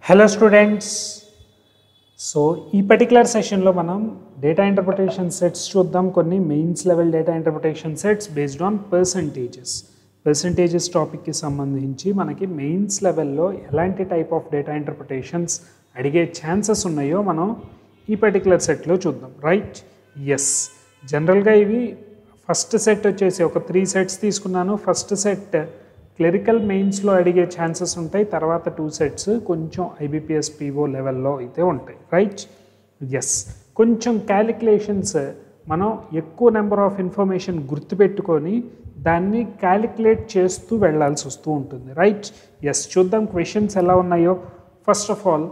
Hello students. So ఈ particular సెషన్లో మనం డేటా ఇంటర్ప్రిటేషన్ సెట్స్ చూద్దాం. కొన్ని mains level data interpretation sets based on percentages టాపిక్కి సంబంధించి మనకి మెయిన్స్ లెవెల్లో ఎలాంటి టైప్ ఆఫ్ డేటా ఇంటర్ప్రిటేషన్స్ అడిగే ఛాన్సెస్ ఉన్నాయో మనం ఈ పర్టికులర్ సెట్లో చూద్దాం. రైట్? ఎస్, జనరల్గా ఇవి ఫస్ట్ సెట్ వచ్చేసి ఒక 3 సెట్స్ తీసుకున్నాను. ఫస్ట్ సెట్ క్లరికల్ మెయిన్స్లో అడిగే ఛాన్సెస్ ఉంటాయి. తర్వాత 2 సెట్స్ కొంచెం ఐబీపీఎస్ పీఓ లెవెల్లో అయితే ఉంటాయి. రైట్? ఎస్, కొంచెం క్యాలిక్యులేషన్స్ మనం ఎక్కువ నెంబర్ ఆఫ్ ఇన్ఫర్మేషన్ గుర్తుపెట్టుకొని దాన్ని క్యాలిక్యులేట్ చేస్తూ వెళ్ళాల్సి వస్తూ ఉంటుంది. రైట్? ఎస్, చూద్దాం క్వశ్చన్స్ ఎలా ఉన్నాయో. First of all,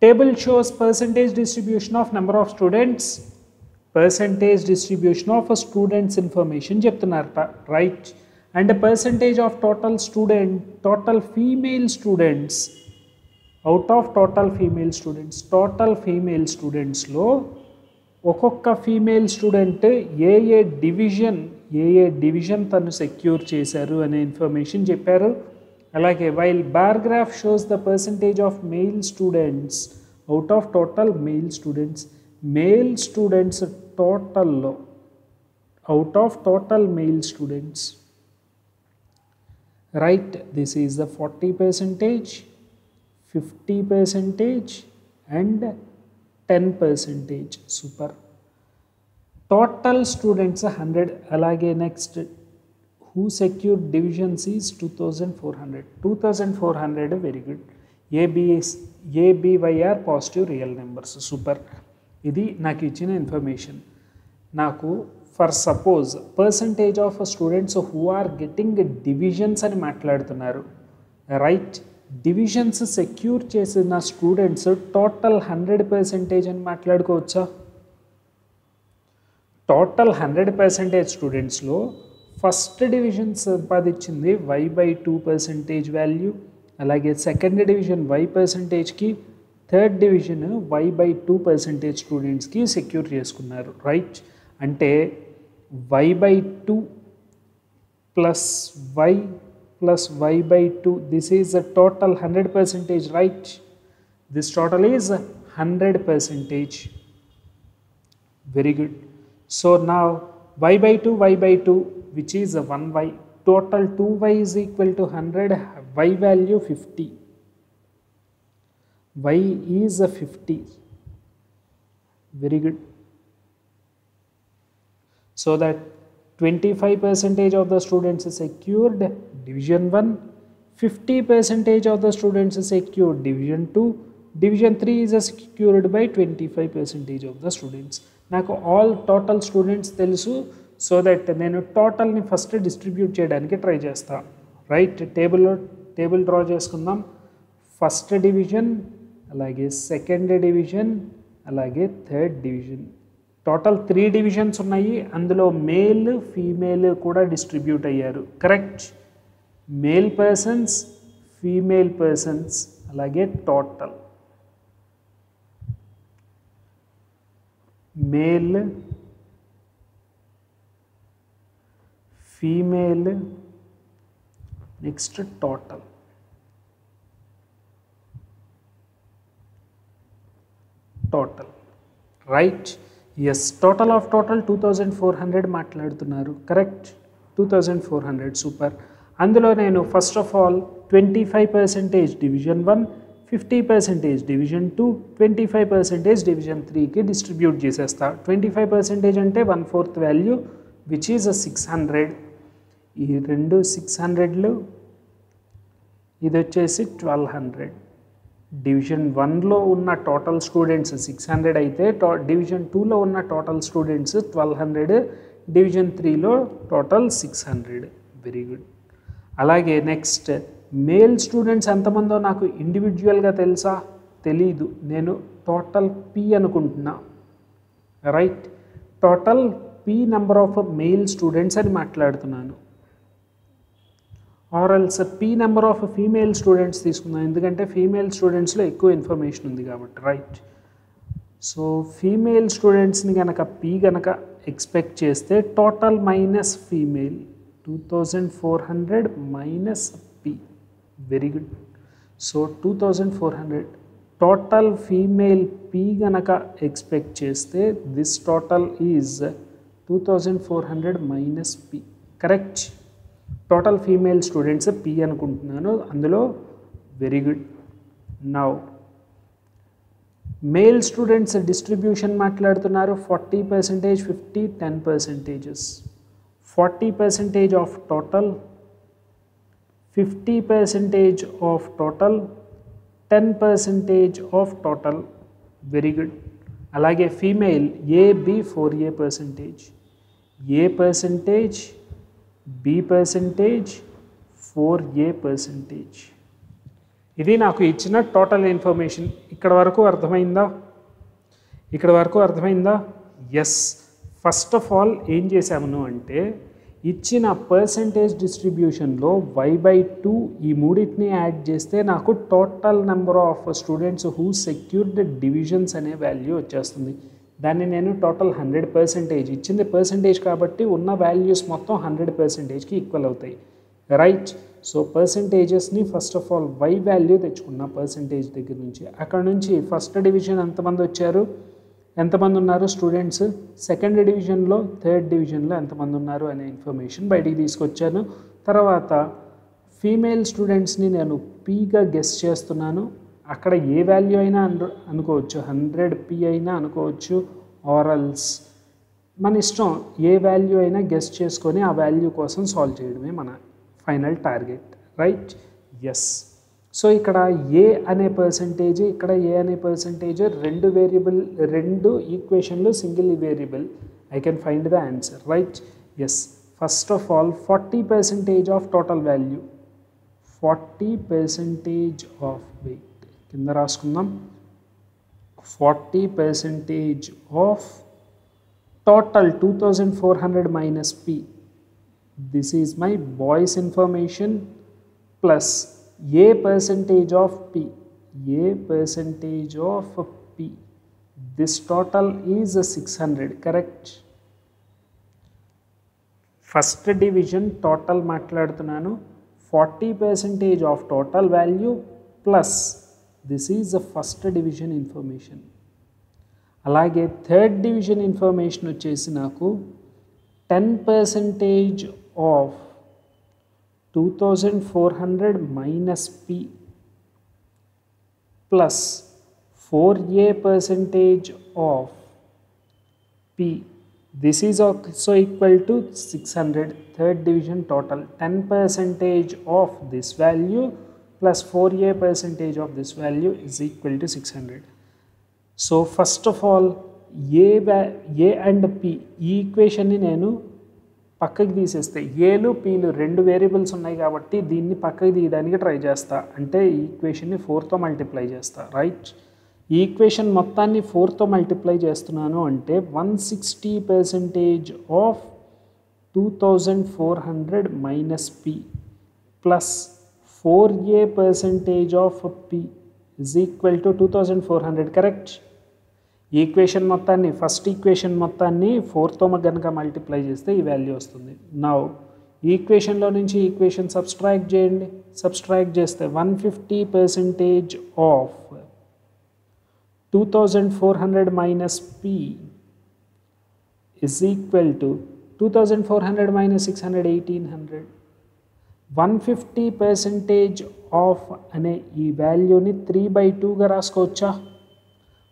table shows percentage distribution of number of students. Percentage distribution of students information చెప్తున్నారట. Right? and a percentage of total female students out of total female students లో ఒక్కొక్క female student ఏ division తను secure చేశారు అనే information చెప్పారు. అలాగే while bar graph shows the percentage of male students out of total male students టోటల్లో out of total male students. Right, this is the 40%, 50% and 10%. Super. Total students 100. Alage next, who secured divisions is 2400. Very good. A, B, Y are positive real numbers. Super. Idi naku ichina information. Naku for suppose percentage of students who are getting divisions అని మాట్లాడుతున్నారు. Right? Divisions secure చేసిన students total 100% అని మాట్లాడుకోవచ్చా? Total 100% స్టూడెంట్స్లో first division సంపాదించింది Y/2% value. అలాగే second division Y%కి, third division Y/2% స్టూడెంట్స్కి సెక్యూర్ చేసుకున్నారు. రైట్? అంటే Y/2 plus Y plus Y/2, this is the total 100%. Right? This total is 100%. Very good. So now Y/2 which is 1Y, total 2Y is equal to 100, Y value 50, Y is 50. Very good. So that 25% of the students secured division 1, 50% of the students secured division 2, division 3 is secured by 25% of the students. నాకు all total students తెలుసు. So that నేను టోటల్ని first distribute చేయడానికి try చేస్తాను. Right? Table draw చేసుకుందాం. First division, అలాగే second division, అలాగే third division. Total 3 divisions ఉన్నాయి. అందులో మేల్, ఫీమేల్ కూడా డిస్ట్రిబ్యూట్ అయ్యారు. Correct? Male persons, female persons, అలాగే total male, female, next total. Right? Yes, total of total 2400 మాట్లాడుతున్నారు. కరెక్ట్? 2400. సూపర్. అందులో నేను first of all 25% division 1, 50% division 2, 25% division 3కి డిస్ట్రిబ్యూట్ చేసేస్తా. 25% అంటే 1/4 వాల్యూ విచ్ ఈజ్ 600. ఈ రెండు 600లు, ఇది వచ్చేసి 1200. డివిజన్ 1లో ఉన్న టోటల్ స్టూడెంట్స్ 600 అయితే డివిజన్ 2లో ఉన్న టోటల్ స్టూడెంట్స్ 1200, డివిజన్ 3లో టోటల్ 600. Very good. అలాగే నెక్స్ట్, మేల్ స్టూడెంట్స్ ఎంతమందో నాకు ఇండివిజువల్గా తెలుసా? తెలీదు. నేను టోటల్ P అనుకుంటున్నా. Right? Total P number of male students అని మాట్లాడుతున్నాను. Or else P number of female students తీసుకుందాం, ఎందుకంటే ఫీమేల్ స్టూడెంట్స్లో ఎక్కువ ఇన్ఫర్మేషన్ ఉంది కాబట్టి. రైట్? సో ఫీమేల్ స్టూడెంట్స్ని కనుక P కనుక ఎక్స్పెక్ట్ చేస్తే total minus female 2400 minus P. Very good. So 2400 total female P గనక ఎక్స్పెక్ట్ చేస్తే this total is 2400 minus P. Correct. Total female students P అనుకుంటున్నాను అందులో. Very good. Now male students distribution మాట్లాడుతున్నారు. 40%, 50, 10%. 40% of total, 50% of total, 10% of total. Very good. అలాగే female AB 4A%, A%, B%, 4A%. ఇది నాకు ఇచ్చిన total information. ఇక్కడ వరకు అర్థమైందా? ఇక్కడ వరకు అర్థమైందా? ఎస్. ఫస్ట్ ఆఫ్ ఆల్ ఏం చేసాము అంటే ఇచ్చిన పర్సంటేజ్ డిస్ట్రిబ్యూషన్లో y/2 ఈ మూడింటిని యాడ్ చేస్తే నాకు total number of students who secured divisions అనే వాల్యూ వచ్చేస్తుంది. దాన్ని నేను టోటల్ 100% ఇచ్చింది పర్సంటేజ్ కాబట్టి ఉన్న వాల్యూస్ మొత్తం 100%కి ఈక్వల్ అవుతాయి. రైట్. సో పర్సంటేజెస్ని first of all y value తెచ్చుకున్న పర్సంటేజ్ దగ్గర నుంచి. అక్కడ నుంచి ఫస్ట్ డివిజన్ ఎంతమంది వచ్చారు, ఎంతమంది ఉన్నారు స్టూడెంట్స్, సెకండ్ డివిజన్లో, థర్డ్ డివిజన్లో ఎంతమంది ఉన్నారు అనే ఇన్ఫర్మేషన్ బయటికి తీసుకొచ్చాను. తర్వాత ఫీమేల్ స్టూడెంట్స్ని నేను పీగా గెస్ చేస్తున్నాను. అక్కడ ఏ వాల్యూ అయినా అనుకోవచ్చు, 100p అయినా అనుకోవచ్చు, ఆరల్స్ మన ఇష్టం, ఏ వాల్యూ అయినా గెస్ చేసుకొని ఆ వాల్యూ కోసం సాల్వ్ చేయడమే మన final target. Right. Yes. So ఇక్కడ ఏ అనే పర్సంటేజ్, ఇక్కడ ఏ అనే పర్సంటేజ్, రెండు వేరియబుల్, రెండు ఈక్వేషన్లు single variable. I can find the answer. Right. Yes. First of all 40% of total value, 40% of weight కింద రాసుకుందాం. 40% of total 2400 minus P. This is my boys information plus a percentage of P, A percentage of P. This total is 600, correct? First division total మాట్లాడుతున్నాను. 40% of total value plus this is the first division information. అలాగే third division information వచ్చేసి నాకు 10% of 2400 minus P plus 4A% of P. This is also equal to 600. Third division total 10% of this value plus 4A% of this value is equal to 600. So first of all A and P ఈ ఈక్వేషన్ని నేను పక్కకి తీసేస్తే, ఏలు peel రెండు variables ఉన్నాయి కాబట్టి దీన్ని పక్కకి తీయడానికి ట్రై చేస్తా. అంటే ఈ ఈక్వేషన్ని 4తో మల్టిప్లై చేస్తా. రైట్. ఈ ఈక్వేషన్ మొత్తాన్ని 4తో మల్టిప్లై చేస్తున్నాను అంటే 160% of 2400 minus P plus 4A% of P is equal to 2400. Correct. ఈ ఈక్వేషన్ మొత్తాన్ని, ఫస్ట్ ఈక్వేషన్ మొత్తాన్ని 4తో కనుక మల్టిప్లై చేస్తే ఈ వాల్యూ వస్తుంది. నౌ ఈ ఈక్వేషన్లో నుంచి ఈక్వేషన్ సబ్స్ట్రాక్ట్ చేయండి. సబ్స్ట్రాక్ట్ చేస్తే 150% of 2400 minus P is equal to 2400 minus 600, 1800. 150% of అనే ఈ వాల్యూని 3/2గా రాసుకోవచ్చా?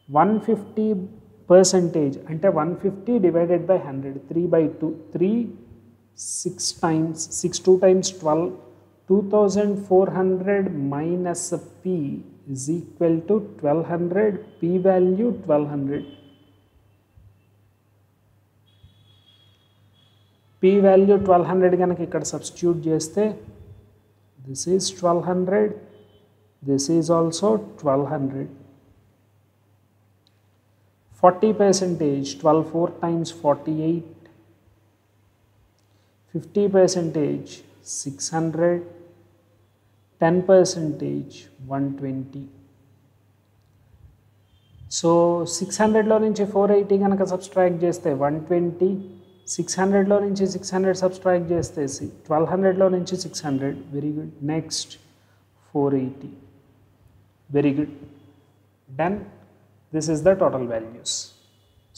150% అంటే 150 divided by 100, 3/2. 3 6 times 6 2 times 12. 2400 minus P is equal to 1200. P value 1200. P value 1200 కనుక ఇక్కడ సబ్స్టిట్యూట్ చేస్తే this is 1200, this is also 1200. 40%, 12 4 times 48. 50%, 600. 10%, 120. So 600లో నుంచి 480 కనుక సబ్స్ట్రాక్ట్ చేస్తే 120. 600లో నుంచి 600 సబ్స్ట్రాక్ట్ చేస్తే 1200లో నుంచి 600. Very good. Next 480. Very good. Done. This is the total values.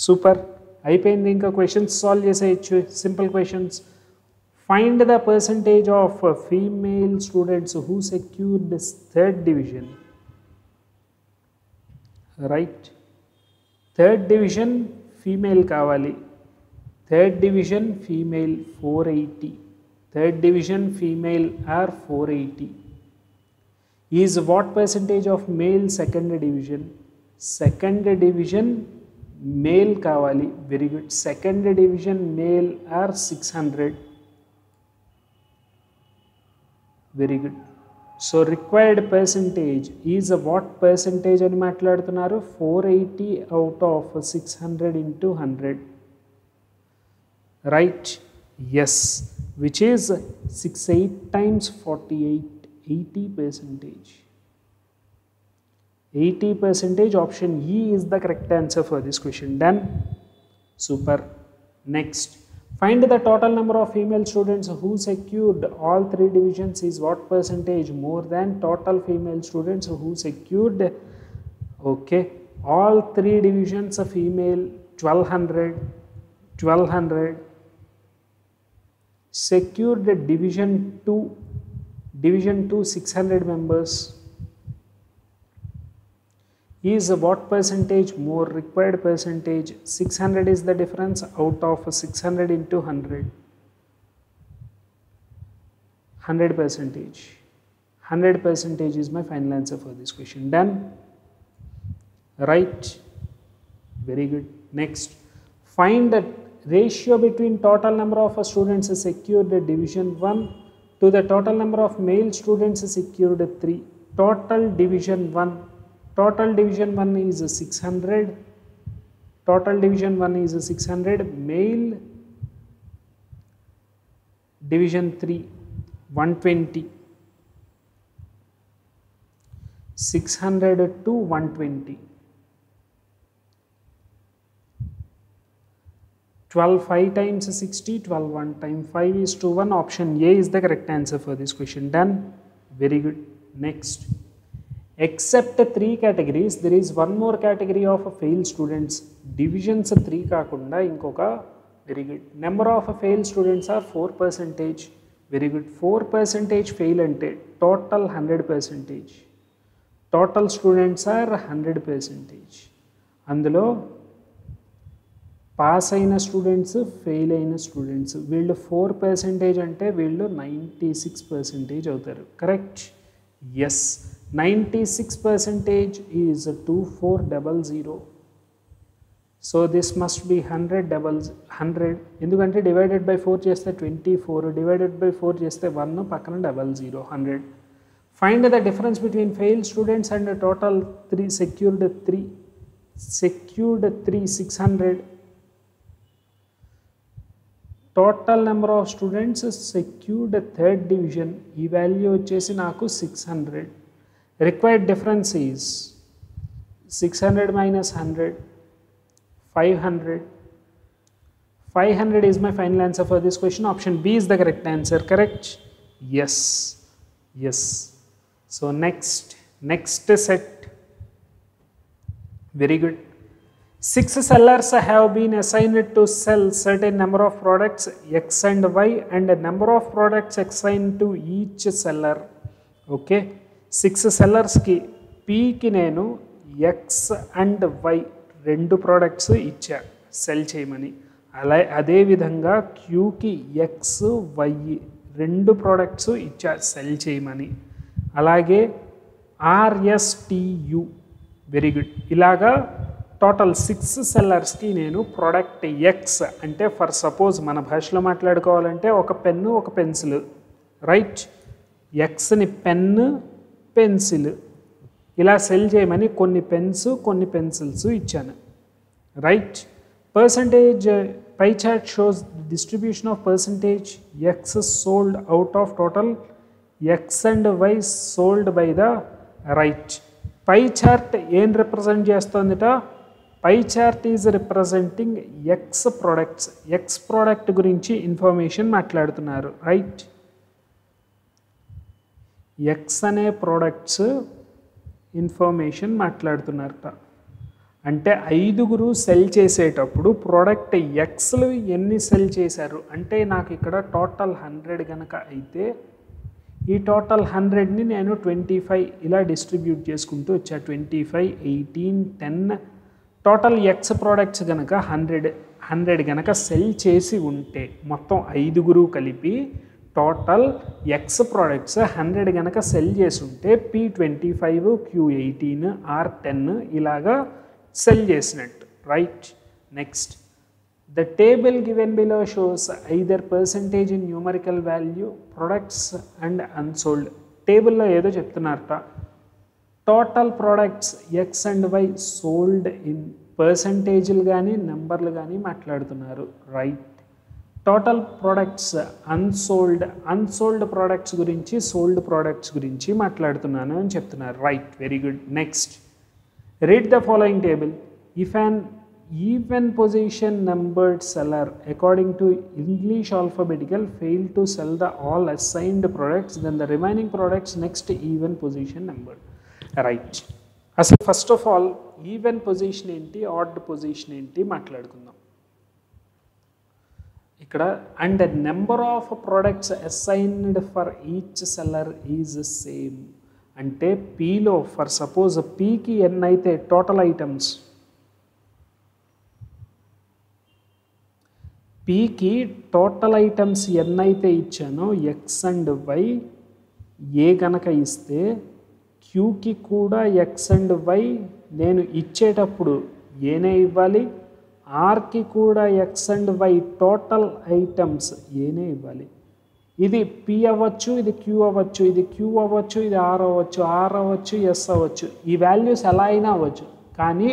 Super, అయిపోయింది. ఇంకా క్వశ్చన్స్ సాల్వ్ చేసేయచ్చు, simple questions. Find the percentage of female students who secured third division. Right, third division female కావాలి. Third division female 480. Third division female are 480. Is what percentage of male second division? Second division male కావాలి. Very good. Second division male are 600. Very good. So required percentage is what percentage అని మాట్లాడుతున్నారు? 480 out of 600 into 100. Right, yes, which is 68 times 48, 80%. 80%. Option E is the correct answer for this question. Done. Super. Next, find the total number of female students who secured all 3 divisions is what percentage more than total female students who secured, okay, all 3 divisions of female 1200, 1200. Secured division 2 600 members. Is what percentage more? Required percentage 600 is the difference out of 600 into 100. 100%. 100% is my final answer for this question. Done. Right, very good. Next, find the ratio between total number of students secured division 1 to the total number of male students secured 3. Total division 1. Total division 1 is 600. Total division 1 is 600. Male division 3 120. 600 to 120. 12 5 times 60, 12 1 times 5 is to 1. Option A is the correct answer for this question. Done. Very good. Next, except 3 categories, there is one more category of failed students. Divisions 3 కాకుండా ఇంకొక, very good, number of failed students are 4%. very good. 4% fail అంటే total 100%. total students are 100%. అందులో pass అయిన students, fail అయిన students, వీళ్ళు 4% అంటే వీళ్ళు 96% అవుతారు. Correct? Yes, 96% is 2400. So this must be 100. ఎందుకంటే డివైడెడ్ బై 4 చేస్తే 24, డివైడెడ్ బై 4 చేస్తే 1, పక్కన 00, 100. Find the difference between fail students and total 3 secured 3 600. Total number of students secured third division, ఈ వాల్యూ వచ్చేసి నాకు 600. Required difference is 600 minus 100, 500. 500 is my final answer for this question. Option B is the correct answer. Correct? Yes. Yes. So next set. Very good. 6 sellers have been assigned to sell certain number of products X and Y, and a number of products assigned to each seller. Okay, 6 sellers ki P ki nenu X and Y రెండు products ఇచ్చా sell చేయమని. అదే విధంగా క్యూకి X Y రెండు products ఇచ్చా sell చేయమని. అలాగే ఆర్ఎస్టియు, వెరీ గుడ్. ఇలాగా టోటల్ 6 సెల్లర్స్కి నేను ప్రోడక్ట్ ఎక్స్ అంటే, ఫర్ సపోజ్ మన భాషలో మాట్లాడుకోవాలంటే ఒక పెన్ను ఒక పెన్సిల్, రైట్? ఎక్స్ని పెన్ను పెన్సిల్ ఇలా సెల్ చేయమని కొన్ని పెన్స్ కొన్ని పెన్సిల్స్ ఇచ్చాను, right? Percentage pie chart shows distribution of percentage X sold out of total X and Y sold by the right. Pie chart ఏం రిప్రజెంట్ చేస్తుందిట? Pie chart is representing X products. X product గురించి information మాట్లాడుతున్నారు, right? X అనే products information మాట్లాడుతున్నారట. అంటే 5గురు cell చేసేటప్పుడు product ఎక్స్లు ఎన్ని సెల్ చేశారు అంటే నాకు ఇక్కడ టోటల్ 100 కనుక అయితే ఈ టోటల్ 100ని నేను 25 ఇలా డిస్ట్రిబ్యూట్ చేసుకుంటూ వచ్చా. 25, 18, 10 టోటల్ ఎక్స్ ప్రోడక్ట్స్ కనుక 100 కనుక సెల్ చేసి ఉంటే మొత్తం 5గురు కలిపి టోటల్ ఎక్స్ ప్రోడక్ట్స్ 100 కనుక సెల్ చేసి ఉంటే P25, Q18, R10 ఇలాగా సెల్ చేసినట్టు, right. Next, the table given below shows either percentage in numerical value products and unsold. టేబుల్లో ఏదో చెప్తున్నారట, total products X and Y sold in పర్సంటేజ్లు కానీ నెంబర్లు కానీ మాట్లాడుతున్నారు, right. Total products unsold products గురించి సోల్డ్ ప్రోడక్ట్స్ గురించి మాట్లాడుతున్నాను అని చెప్తున్నారు, right. Very good. Next, read the following table. If an even position numbered seller according to English alphabetical failed to sell the all assigned products, then the remaining products next even position numbered, right. అసలు first of all even position ఏంటి, add position ఏంటి మాట్లాడుకుందాం. ఇక్కడ and number of products assigned for each seller is same అంటే పీలో for suppose పీకి ఎన్నైతే total items, పీకి total items ఎన్నైతే ఇచ్చానో ఎక్స్ అండ్ వై ఏ కనుక ఇస్తే క్యూకి కూడా ఎక్స్ అండ్ వై నేను ఇచ్చేటప్పుడు ఏనే ఇవ్వాలి, ఆర్కి కూడా X and Y total items ఏనే ఇవ్వాలి. ఇది పి అవ్వచ్చు, ఇది క్యూ అవ్వచ్చు, ఇది క్యూ అవ్వచ్చు, ఇది ఆర్ అవ్వచ్చు, ఆర్ అవ్వచ్చు, ఎస్ అవ్వచ్చు. ఈ వాల్యూస్ ఎలా అయినా అవ్వచ్చు. కానీ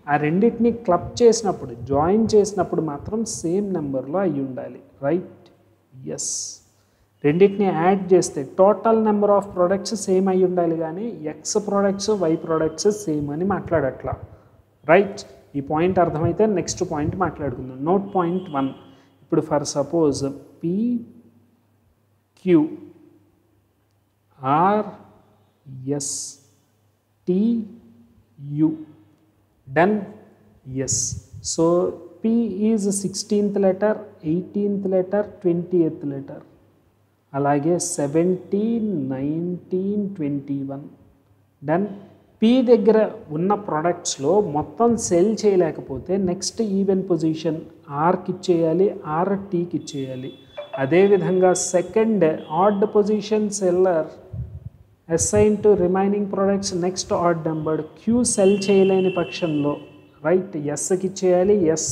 ఆ రెండింటిని క్లబ్ చేసినప్పుడు, జాయిన్ చేసినప్పుడు మాత్రం సేమ్ నెంబర్లో అయి ఉండాలి, రైట్. ఎస్, రెండింటిని యాడ్ చేస్తే total number of products same అయి ఉండాలి కానీ X products Y products same అని మాట్లాడట్లా, రైట్. ఈ పాయింట్ అర్థమైతే నెక్స్ట్ పాయింట్ మాట్లాడుకుందాం. Note point 1. ఇప్పుడు for suppose P Q, R, S, T, U, done, yes. So P is 16th letter, 18th letter, 20th letter. అలాగే 17, 19, 21, done. P దగ్గర ఉన్న ప్రొడక్ట్స్లో మొత్తం సెల్ చేయలేకపోతే నెక్స్ట్ ఈవెన్ పొజిషన్ ఆర్కి ఇచ్చేయాలి, ఆర్ టీకి ఇచ్చేయాలి. అదేవిధంగా second odd position seller assign to remaining products next odd numbered. Q sell చేయలేని పక్షంలో, రైట్, ఎస్కి ఇచ్చేయాలి. ఎస్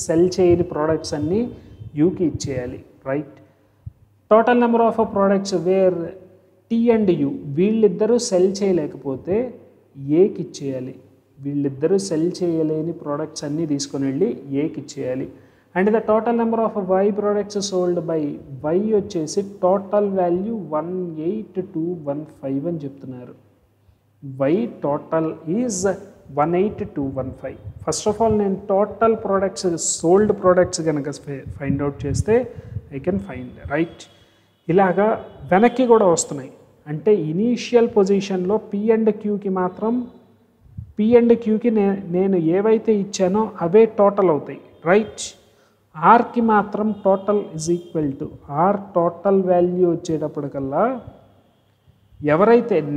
సెల్ చేయని ప్రోడక్ట్స్ అన్నీ యూకి ఇచ్చేయాలి, right. Total number of products where T and U వీళ్ళిద్దరూ సెల్ చేయలేకపోతే ఏకి ఇచ్చేయాలి. వీళ్ళిద్దరూ సెల్ చేయలేని ప్రోడక్ట్స్ అన్నీ తీసుకొని వెళ్ళి ఏకి ఇచ్చేయాలి. And the total number of Y products sold by Y వచ్చేసి టోటల్ వాల్యూ 18215 అని చెప్తున్నారు. Y total is 18215. First of all నేను టోటల్ ప్రోడక్ట్స్ సోల్డ్ ప్రోడక్ట్స్ కనుక ఫైండ్ అవుట్ చేస్తే ఐ కెన్ ఫైండ్, రైట్. ఇలాగా వెనక్కి కూడా వస్తున్నాయి. అంటే ఇనీషియల్ పొజిషన్లో పి అండ్ క్యూకి మాత్రం పి అండ్ క్యూకి నేను ఏవైతే ఇచ్చానో అవే టోటల్ అవుతాయి, రైట్. ఆర్కి మాత్రం total is equal to R total value వచ్చేటప్పటికల్లా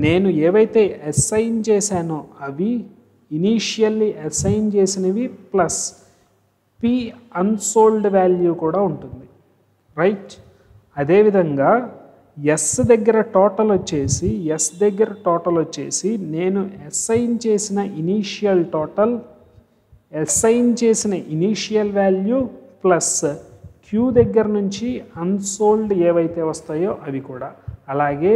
నేను ఏవైతే అసైన్ చేశానో అవి ఇనీషియల్లీ అసైన్ చేసినవి ప్లస్ పి అన్సోల్డ్ వాల్యూ కూడా ఉంటుంది, రైట్. అదేవిధంగా ఎస్ దగ్గర టోటల్ వచ్చేసి నేను అసైన్ చేసిన ఇనీషియల్ వాల్యూ ప్లస్ క్యూ దగ్గర నుంచి అన్సోల్డ్ ఏవైతే వస్తాయో అవి కూడా. అలాగే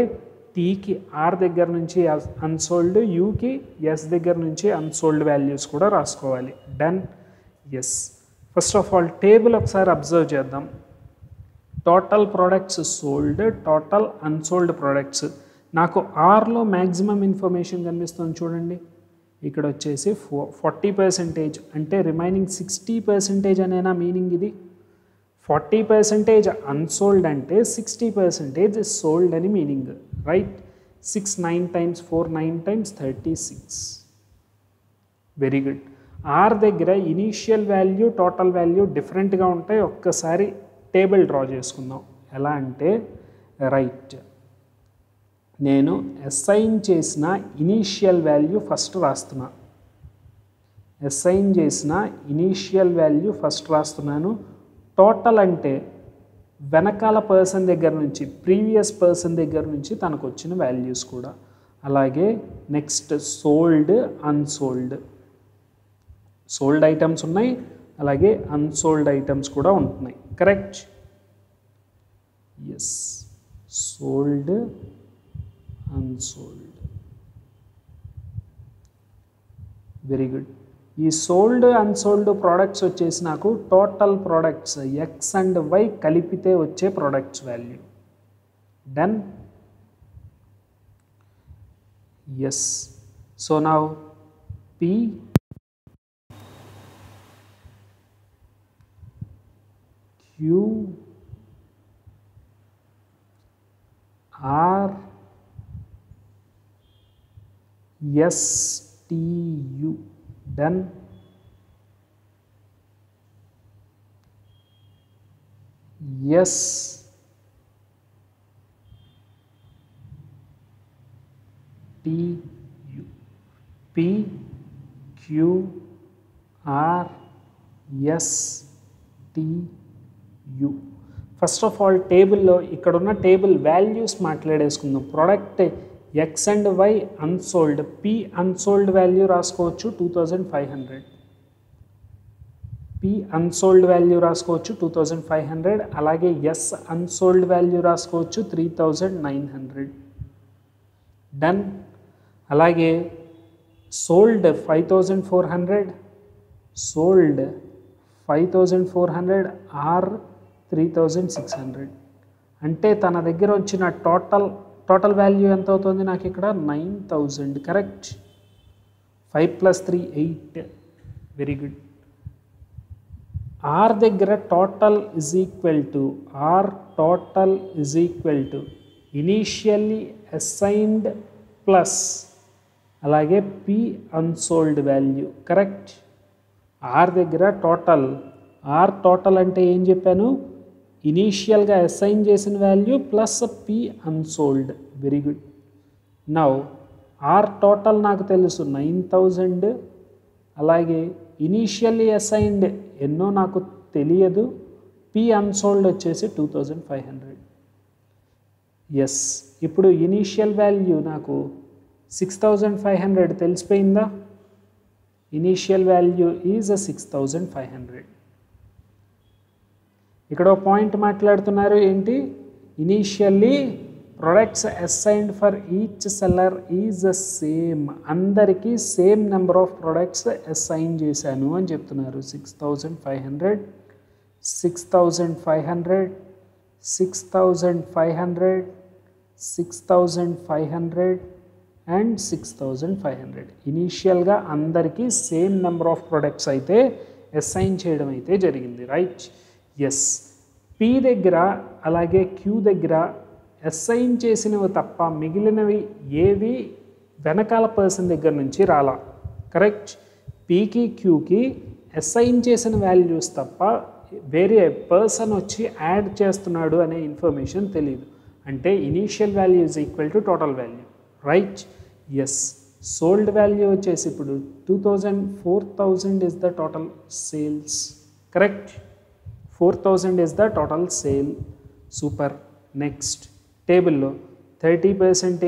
టీకి ఆర్ దగ్గర నుంచి అన్సోల్డ్, యూకి ఎస్ దగ్గర నుంచి అన్సోల్డ్ వాల్యూస్ కూడా రాసుకోవాలి, done. Yes, first of all table ఒకసారి అబ్జర్వ్ చేద్దాం. Total products sold, total unsold products. నాకు ఆర్లో మ్యాక్సిమం ఇన్ఫర్మేషన్ కనిపిస్తుంది చూడండి. ఇక్కడ వచ్చేసి 40% అంటే రిమైనింగ్ 60% అనేనా మీనింగ్ ఇది. 40% అన్సోల్డ్ అంటే 60% సోల్డ్ అని meaning, right. 6 9 times 4 9 times 36. Very good. R దగ్గర ఇనీషియల్ వాల్యూ టోటల్ వాల్యూ డిఫరెంట్గా ఉంటాయి. ఒక్కసారి టేబుల్ డ్రా చేసుకుందాం. ఎలా అంటే రైట్, నేను అసైన్ చేసిన ఇనీషియల్ వాల్యూ ఫస్ట్ రాస్తున్నా. అసైన్ చేసిన ఇనీషియల్ వాల్యూ ఫస్ట్ రాస్తున్నాను. టోటల్ అంటే వెనకాల పర్సన్ దగ్గర నుంచి, ప్రీవియస్ పర్సన్ దగ్గర నుంచి తనకు వచ్చిన వాల్యూస్ కూడా. అలాగే next sold, unsold. Sold items ఉన్నాయి, అలాగే అన్సోల్డ్ ఐటమ్స్ కూడా ఉంటున్నాయి. Correct? Yes, sold, unsold. Very good. ఈ సోల్డ్ అన్సోల్డ్ ప్రోడక్ట్స్ వచ్చేసి నాకు total products X and Y కలిపితే వచ్చే products value. Done? Yes. So now P Q R S T U. Done. Yes. T U. P Q R S T U. First of all టేబుల్లో ఇక్కడున్న table values మాట్లాడేసుకుందాం. Product X and Y unsold. P unsold value రాసుకోవచ్చు 2500. P unsold value రాసుకోవచ్చు 2500. అలాగే yes unsold value రాసుకోవచ్చు 3900. Done. అలాగే sold 5400, sold 5400 are 3600. అంటే తన దగ్గర వచ్చిన టోటల్ వాల్యూ ఎంత అవుతుంది నాకు ఇక్కడ? 9000. కరెక్ట్? 5 + 3 8. Very good. ఆర్ దగ్గర total is equal to initially assigned plus అలాగే P unsold value. Correct? R దగ్గర టోటల్ అంటే ఏం చెప్పాను? ఇనీషియల్గా అసైన్ చేసిన value plus P unsold. Very good. Now R total నాకు తెలుసు 9000. అలాగే ఇనీషియల్లీ అసైన్డ్ ఎన్నో నాకు తెలియదు. పి అన్సోల్డ్ వచ్చేసి 2500. ఎస్. ఇప్పుడు ఇనీషియల్ వాల్యూ నాకు 6500 తెలిసిపోయిందా? Initial value is 6500. ఇక్కడ ఒక పాయింట్ మాట్లాడుతున్నారు ఏంటి? Initially products assigned for each seller is same. అందరికీ same number of products assign చేశాను అని చెప్తున్నారు. 6500, 6500, 6500, 6500 అండ్ 6500. ఇనీషియల్గా అందరికీ సేమ్ నెంబర్ ఆఫ్ ప్రొడక్ట్స్ అయితే అసైన్ చేయడం అయితే జరిగింది. రైట్? ఎస్. పి దగ్గర అలాగే క్యూ దగ్గర అసైన్ చేసినవి తప్ప మిగిలినవి ఏవి వెనకాల పర్సన్ దగ్గర నుంచి రాలా. కరెక్ట్? పీకి క్యూకి అసైన్ చేసిన వాల్యూస్ తప్ప వేరే పర్సన్ వచ్చి యాడ్ చేస్తున్నాడు అనే ఇన్ఫర్మేషన్ తెలియదు. అంటే initial value is equal to total value. Right? Yes. Sold value వచ్చేసి ఇప్పుడు 4000 is the total sales. Correct? 4000 is the total sale. Super. Next టేబుల్లో 30%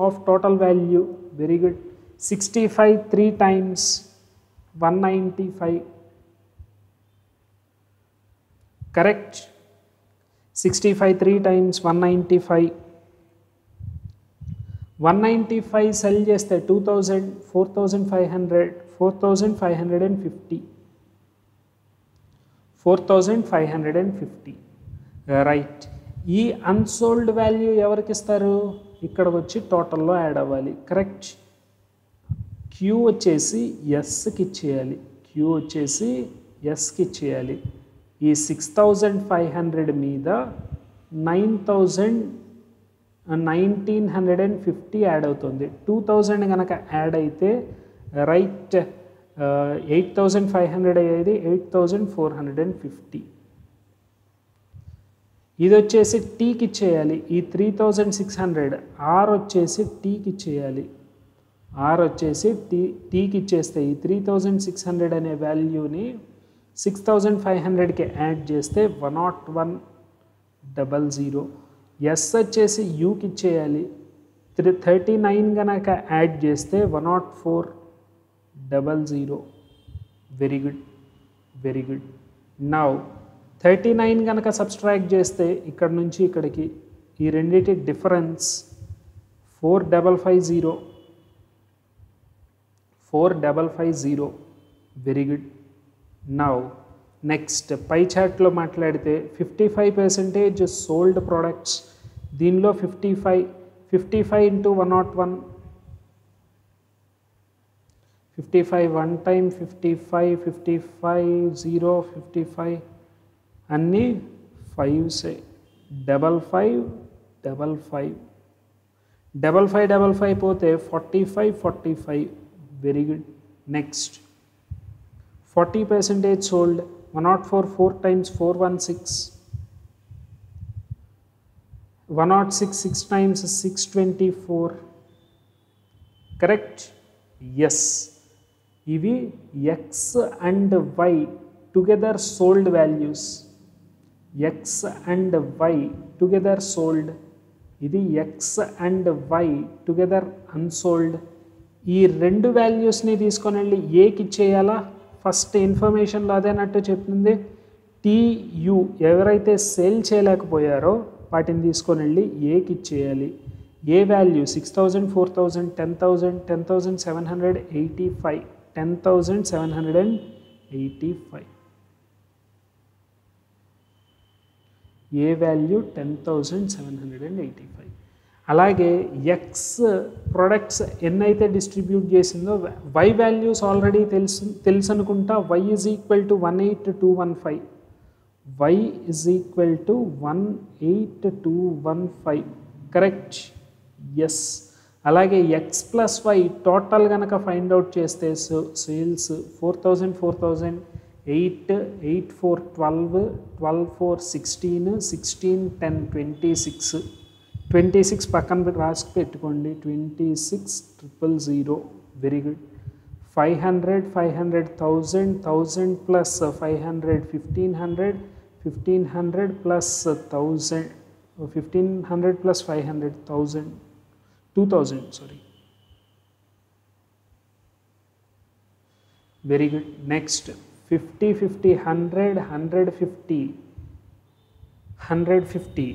of total value. Very good. 65 3 times 195. Correct? 65 3 times 195. 195 cell చేస్తే 2000, 4500, 4550. 4550. Right. ఈ unsold value ఎవరికి ఇస్తారు? ఇక్కడ వచ్చి టోటల్లో add అవ్వాలి. కరెక్ట్? క్యూ వచ్చేసి ఎస్కి ఇచ్చేయాలి. ఈ 6500 మీద 9000 1950 యాడ్ అవుతుంది. 2000 కనుక యాడ్ అయితే రైట్ 8500 అయ్యేది 8450. ఇది వచ్చేసి టీకి ఇచ్చేయాలి. ఈ 3600 ఆర్ వచ్చేసి టీకి ఇచ్చేయాలి. ఆర్ వచ్చేసి టీకి ఇచ్చేస్తే ఈ 3600 అనే వాల్యూని 6500కి యాడ్ చేస్తే 10100. ఎస్ వచ్చేసి యూకి ఇచ్చేయాలి. 39 కనుక యాడ్ చేస్తే 10400. Very good, very good. Now 39 కనుక సబ్స్ట్రాక్ట్ చేస్తే ఇక్కడ నుంచి ఇక్కడికి ఈ రెండింటి difference 4550. 4550. Very good. Now next pie చార్ట్లో మాట్లాడితే 55% సోల్డ్ ప్రోడక్ట్స్. దీనిలో 55 ఇంటూ 101, 55 1 టైమ్ 55, 55 55 అన్నీ 5సే. 5555 5555 పోతే 45. Very good. Next 40% sold. 104 4 times 416, 106 6 times 624. Correct? Yes. ఇవి X and Y together sold values. X and Y together sold. ఇది X and Y together unsold. ఈ రెండు వాల్యూస్ని తీసుకొని వెళ్ళి ఏకి ఇచ్చేయాలా? ఫస్ట్ ఇన్ఫర్మేషన్లో అదేనట్టు చెప్తుంది. టీయు ఎవరైతే సేల్ చేయలేకపోయారో వాటిని తీసుకొని వెళ్ళి ఏకి ఇచ్చేయాలి. A value 6000, 4000, 10,000, 10,785, 10,785. A value 10,785. అలాగే ఎక్స్ ప్రొడక్ట్స్ ఎన్నైతే డిస్ట్రిబ్యూట్ చేసిందో వై వాల్యూస్ ఆల్రెడీ తెలుసు అనుకుంటా. Y is equal to 18215. Y is equal to 18215. Correct? Yes. అలాగే ఎక్స్ ప్లస్ వై టోటల్ కనుక ఫైండ్ అవుట్ చేస్తే సేల్స్ 4000, 4000, 8, 8 4 12, 12 4 16, 16 10 26. 26 పక్కన రాసి పెట్టుకోండి. 26,000. Very good. 500 500 1000 1000 plus 500 1500 1500 plus 1000 1500 plus 500 1000 2000. Sorry. Very good. Next 50 50 100 150 150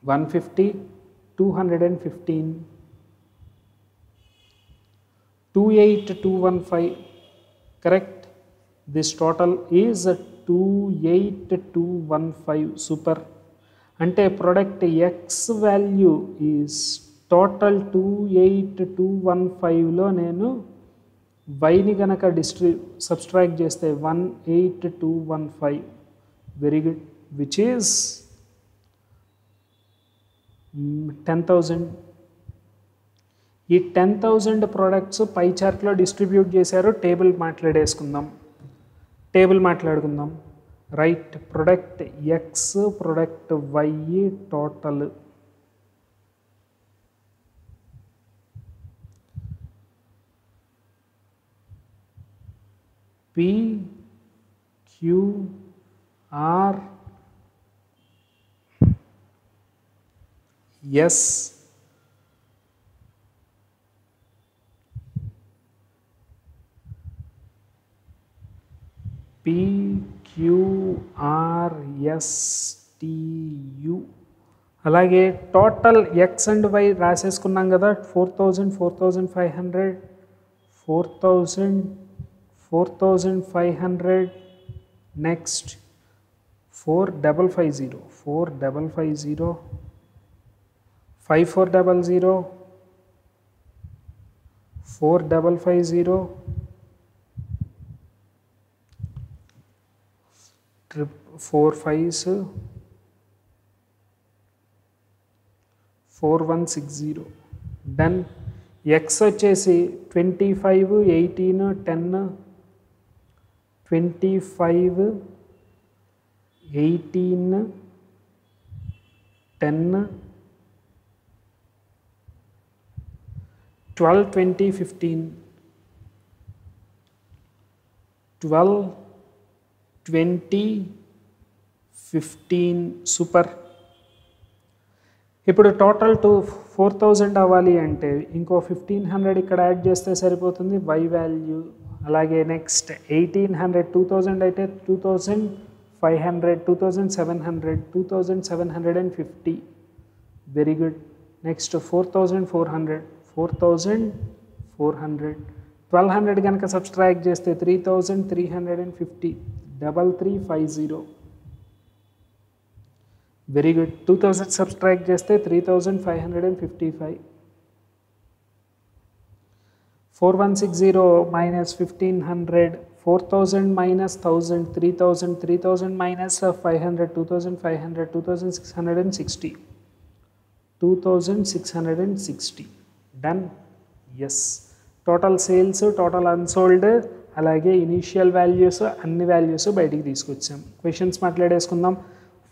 150 215 28215. Correct? This total is 28215. Super. అంటే product X value is total 28215లో నేను వైని కనుక సబ్స్ట్రాక్ట్ చేస్తే 18215. Very good. Which is 10,000. ఈ 10,000 ప్రోడక్ట్స్ పై చార్ట్లో డిస్ట్రిబ్యూట్ చేశారు. టేబుల్ మాట్లాడుకుందాం. Right. Product X product Y total P Q R S PQRSTU. అలాగే టోటల్ ఎక్స్ అండ్ వై రాసేసుకున్నాం కదా. 4000 4500 4000 4500. Next 4550 4550 5400 4550 4 5s 4160 done. ఎక్స్ వచ్చేసి 25 18 10 25 18 10 12 20 15 12 20 15 సూపర్. ఇప్పుడు టోటల్ 4000 అవ్వాలి అంటే ఇంకో 1500 ఇక్కడ యాడ్ చేస్తే సరిపోతుంది వై వాల్యూ. అలాగే నెక్స్ట్ 1800 2000 అయితే 2500 2700 2750 వెరీ గుడ్. నెక్స్ట్ 4400 4400 1200 కనుక సబ్స్ట్రాక్ట్ చేస్తే 3350 3350 వెరీ గుడ్. 2000 సబ్స్ట్రాక్ట్ చేస్తే 3555 4160 minus 1500 4000 minus 1000 3000 3000 minus 500 2500 2660 2660 done. Yes total sales total unsold అలాగే ఇనీషియల్ వాల్యూస్ అన్ని వాల్యూస్ బయటికి తీసుకొచ్చాం. క్వశ్చన్స్ మాట్లాడేసుకుందాం.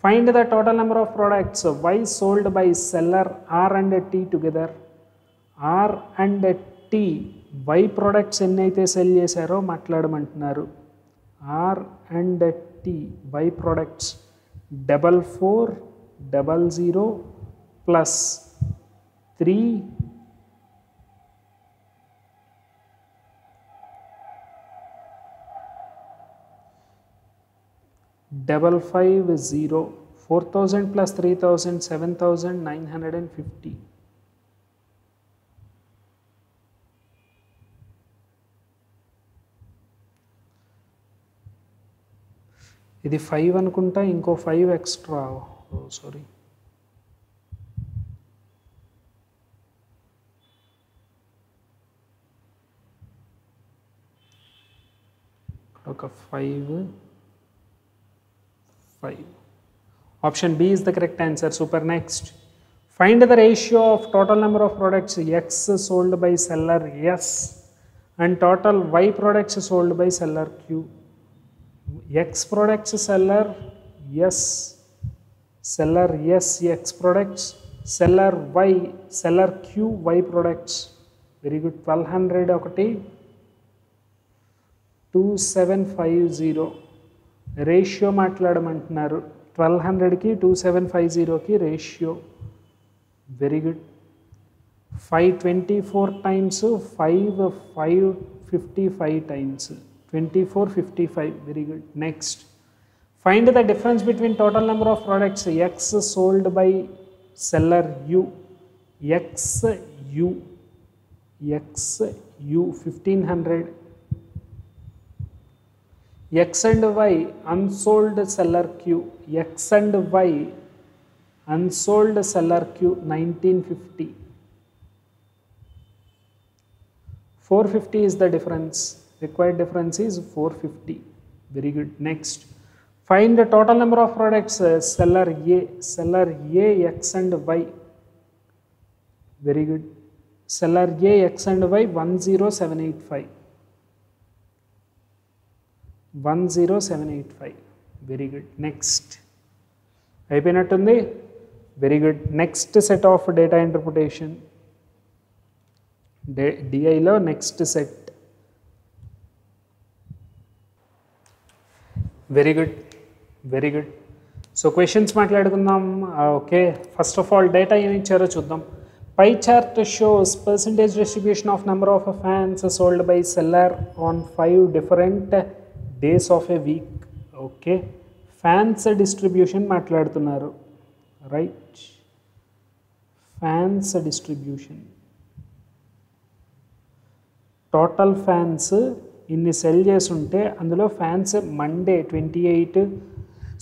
Find the total number of products Y sold by seller R and T together. R and T Y products ఎన్నైతే sell చేశారో మాట్లాడమంటున్నారు. R and T Y products 4400 plus 3 550 4000 plus 3000 7950 ఇది 5 అనుకుంటా ఇంకో 5 ఎక్స్ట్రా సారీ ఒక 5 Option B is the correct answer. Super. Next, find the ratio of total number of products X sold by seller S and total Y products sold by seller Q. X products seller S, seller S X products, seller Y, seller Q Y products. Very good. 1200 ఒకటి 2750 ratio మాట్లాడమంటున్నారు. 1200కి 2750కి ratio. Very good. 524 times 555 times 2455. Very good. Next, find the difference between total number of products X sold by seller U. X U 1500. X and Y unsold seller Q. X and Y unsold seller Q 1950. 450 is the difference. Required difference is 450. Very good. Next, find the total number of products seller A. Seller A X and Y. Very good. Seller A X and Y 10785. 10785. Very good. Next అయిపోయినట్టుంది. Very good. Next set of data interpretation డిఐలో next set. Very good very good. So questions మాట్లాడుకుందాం. Okay, first of all data ఏమి ఇచ్చారో చూద్దాం. Pie chart shows percentage distribution of number of fans sold by seller on 5 different days of a week. Okay, fans distribution మాట్లాడుతున్నారు. Right, fans distribution. Total fans ఇన్ని sell చేసి ఉంటే అందులో fans Monday 28,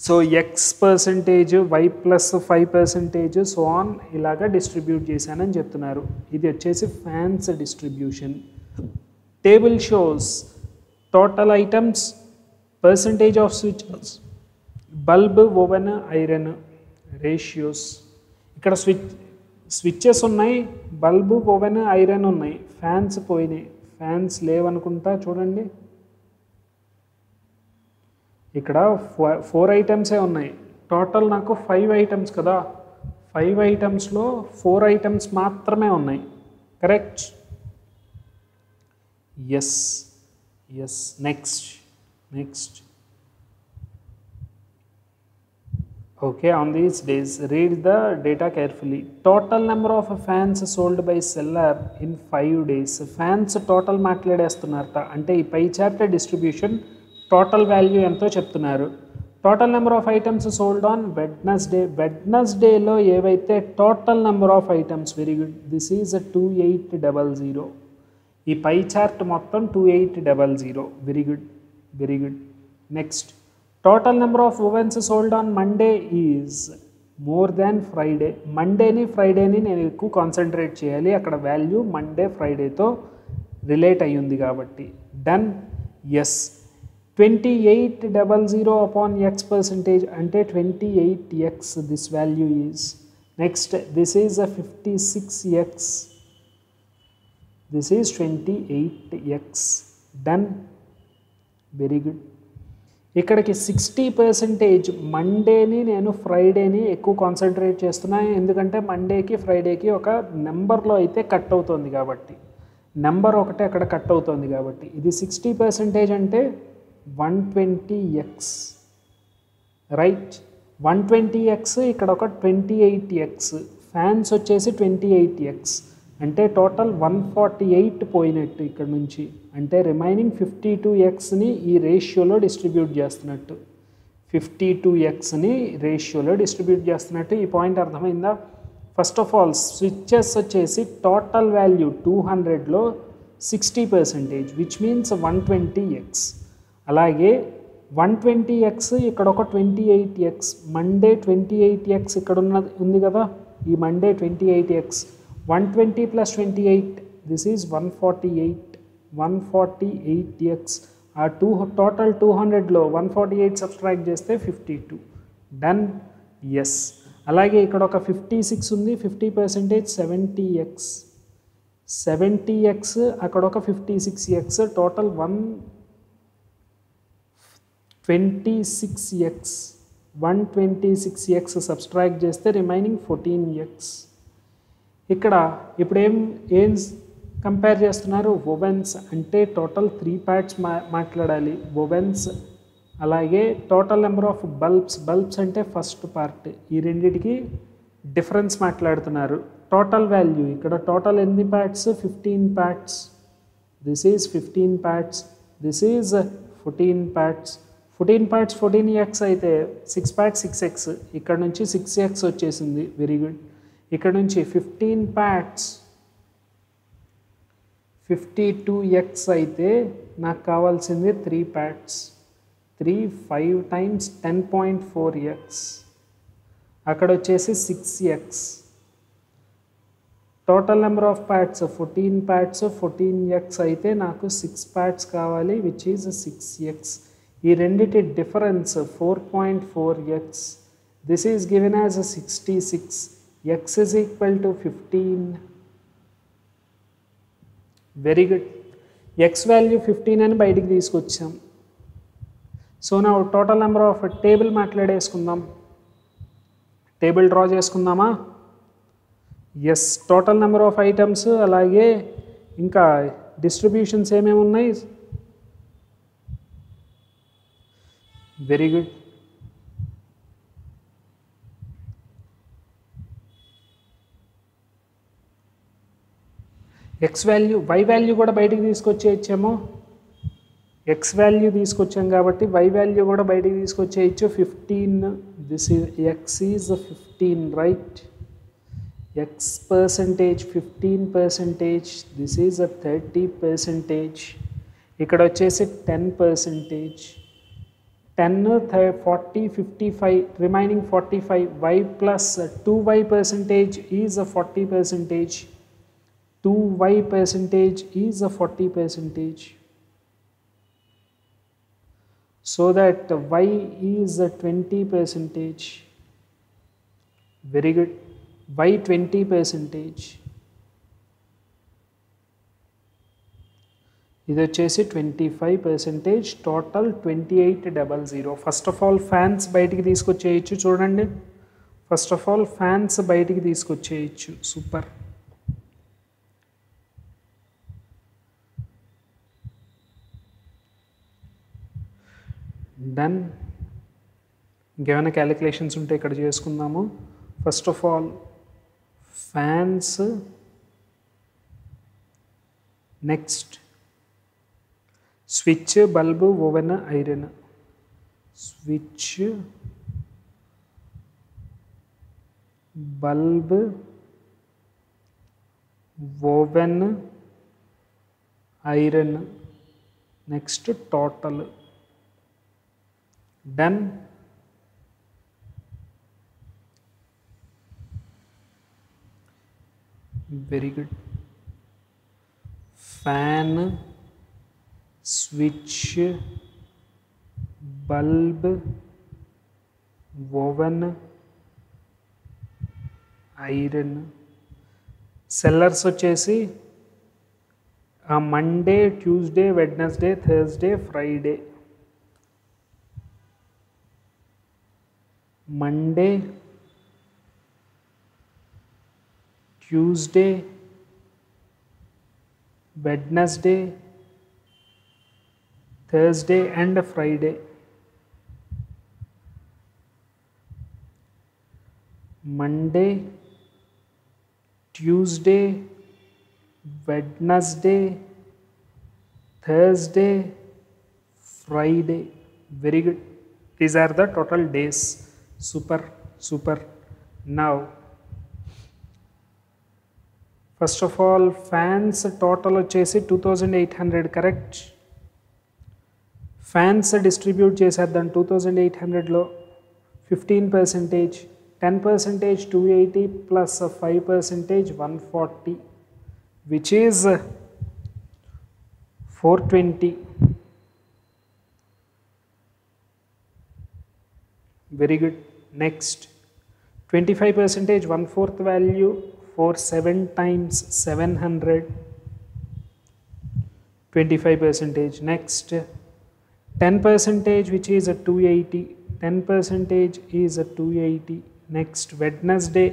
so X percentage Y plus 5% so on ఇలాగా distribute చేశానని చెప్తున్నారు. ఇది వచ్చేసి fans distribution. Table shows total items, percentage of switches, bulb, oven, iron, ratios. ఇక్కడ స్విచ్చెస్ ఉన్నాయి, బల్బు, ఓవెన్, ఐరన్ ఉన్నాయి. ఫ్యాన్స్ పోయినాయి, ఫ్యాన్స్ లేవనుకుంటా. చూడండి ఇక్కడ 4 ఐటమ్సే ఉన్నాయి. టోటల్ నాకు 5 ఐటమ్స్ కదా, 5 ఐటమ్స్లో 4 ఐటమ్స్ మాత్రమే ఉన్నాయి. Correct? Yes yes. Next. Okay, on these days, read the data carefully. Total number of fans sold by seller in 5 days. Fans total మాట్లాడేస్తున్నారట. అంటే ఈ pie chart distribution total value ఎంతో చెప్తున్నారు. Total number of items sold on వెడ్నస్డేలో ఏవైతే total number of items, very good, this is 2800. ఈ pie chart మొత్తం 2800. Very good. Next, total number of ovens sold on Monday is more than Friday. ఫ్రైడేని నేను ఎక్కువ concentrate చేయాలి, అక్కడ value Monday ఫ్రైడేతో relate అయ్యింది కాబట్టి. Done. Yes. 2800 upon x percentage అంటే 28x this value is. Next, this is 56x, this is 28x. Done. Very good. ఇక్కడికి 60% మండేని నేను ఫ్రైడేని ఎక్కువ కాన్సన్ట్రేట్ చేస్తున్నాను, ఎందుకంటే మండేకి ఫ్రైడేకి ఒక నెంబర్లో అయితే కట్ అవుతుంది కాబట్టి, నెంబర్ ఒకటే అక్కడ కట్ అవుతుంది కాబట్టి. ఇది 60% అంటే 120x, రైట్? 120x, ఇక్కడ ఒక 28x, ఫ్యాన్స్ వచ్చేసి 28x, అంటే టోటల్ 148 పోయినట్టు ఇక్కడ నుంచి. అంటే రిమైనింగ్ 52xని ఈ రేషియోలో డిస్ట్రిబ్యూట్ చేస్తున్నట్టు, 52xని రేషియోలో డిస్ట్రిబ్యూట్ చేస్తున్నట్టు. ఈ పాయింట్ అర్థమైందా? ఫస్ట్ ఆఫ్ ఆల్ స్విచ్చెస్ వచ్చేసి టోటల్ వాల్యూ 200లో 60%, విచ్ మీన్స్ 120x. అలాగే 120x, ఇక్కడ ఒక 28x, మండే 28x ఇక్కడ ఉంది కదా, ఈ Monday 28x. 120 plus 28, this is 148x. ఆ టోటల్ 200లో 148 సబ్స్ట్రాక్ట్ చేస్తే 52. డన్. ఎస్. అలాగే ఇక్కడ ఒక 56 ఉంది, 50%, 70x, అక్కడ ఒక 56x, టోటల్ 126x సబ్స్ట్రాక్ట్ చేస్తే రిమైనింగ్ 14x. ఇక్కడ ఇప్పుడు ఏం కంపేర్ చేస్తున్నారు? ఓవెన్స్ అంటే టోటల్ 3 పార్ట్స్ మాట్లాడాలి, ఓవెన్స్. అలాగే టోటల్ నెంబర్ ఆఫ్ బల్బ్స్ అంటే ఫస్ట్ పార్ట్. ఈ రెండింటికి డిఫరెన్స్ మాట్లాడుతున్నారు. టోటల్ వాల్యూ ఇక్కడ టోటల్ ఎన్ని parts? 15 parts. This is 15 parts, this is 14 parts. 14 parts 14x అయితే 6 పార్ట్స్ 6x, ఇక్కడ నుంచి 6x వచ్చేసింది. Very good. ఇక్కడ నుంచి 15 పార్ట్స్ 52x అయితే నాకు కావాల్సింది 3 పార్ట్స్. 5 times 10.4x, అక్కడ వచ్చేసి 6x. Total number of parts 14 parts 14x అయితే నాకు 6 పార్ట్స్ కావాలి, విచ్ ఈజ్ 6x. ఈ రెండిటి difference 4.4x. This is given as 66. x is equal to 15. Very good. x value 15 అని బయటికి తీసుకొచ్చాం. సో నా టోటల్ నెంబర్ ఆఫ్ టేబుల్ మాట్లాడేసుకుందాం. టేబుల్ డ్రా చేసుకుందామా? Yes. Total number of items, అలాగే ఇంకా డిస్ట్రిబ్యూషన్స్ ఏమేమి ఉన్నాయి? Very good. x value, y value కూడా బయటికి తీసుకొచ్చేయచ్చేమో. x వాల్యూ తీసుకొచ్చాం కాబట్టి y వాల్యూ కూడా బయటికి తీసుకొచ్చేయచ్చు. 15. This is x is 15, right? x percentage 15%, this is 30%. ఇక్కడ వచ్చేసి 10%. 10, 40, 55, remaining 45. y plus 2y percentage is 40%. 2y percentage is a 40%, so that y is a 20%. Very good. Y 20%, ఇది వచ్చేసి 25%, total 2800. First of all fans బయటికి తీసుకొచ్చేయచ్చు. చూడండి, first of all fans బయటికి తీసుకొచ్చేయచ్చు. Super. Done. ఇంకేమైనా క్యాలిక్యులేషన్స్ ఉంటే ఇక్కడ చేసుకుందాము. First of all fans, next switch, bulb, oven, iron. Switch, bulb, oven, iron. Next total. Done. Very good. Fan, switch, bulb, oven, iron. Sellers వచ్చేసి Monday, Tuesday, Wednesday, Thursday, Friday. Monday, Tuesday, Wednesday, Thursday and Friday. Monday, Tuesday, Wednesday, Thursday, Friday. Very good. These are the total days. Super, super. Now first of all fans total వచ్చేసి 2800, correct. Fans distribute చేసేద్దాం. 2800లో 15%, 10% 280 plus 5% 140, which is 420. Very good. Next 25%, 1/4 value, 4 7 times 700, 25%. Next 10%, which is a 280, 10% is a 280. Next Wednesday,